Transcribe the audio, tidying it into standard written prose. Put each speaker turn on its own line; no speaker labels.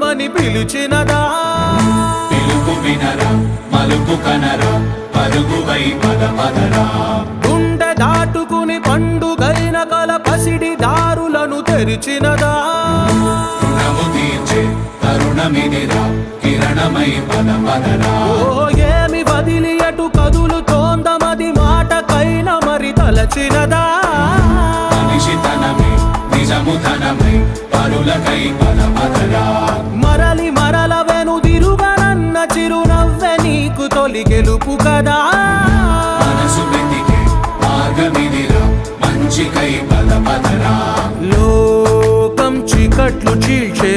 అని పిలిచినదా
పిలుపు వినరా మలుపు కనరా పరుగువై పద పదరా
గుండె దాటుకుని పండుగైన కల పసిడి దారులను తెరిచినదా
రుణము తీర్చే తరుణమిదిరా కిరణమై పద పదరా
ఓ ఏమి వదిలి అటు కదులుతోందమది మాటకైనా మరి తలచినదా
మనిషితనమే నిజముతనమై పరులకై పద పదరా
మరలి మరల వెనుదిరుగనన్న చిరునవ్వె నీకు తొలి గెలుపు కదా
మనసు వెతికే మార్గమిదిరా మంచికై పద పదరా
లోకం చీకట్లు చీల్చే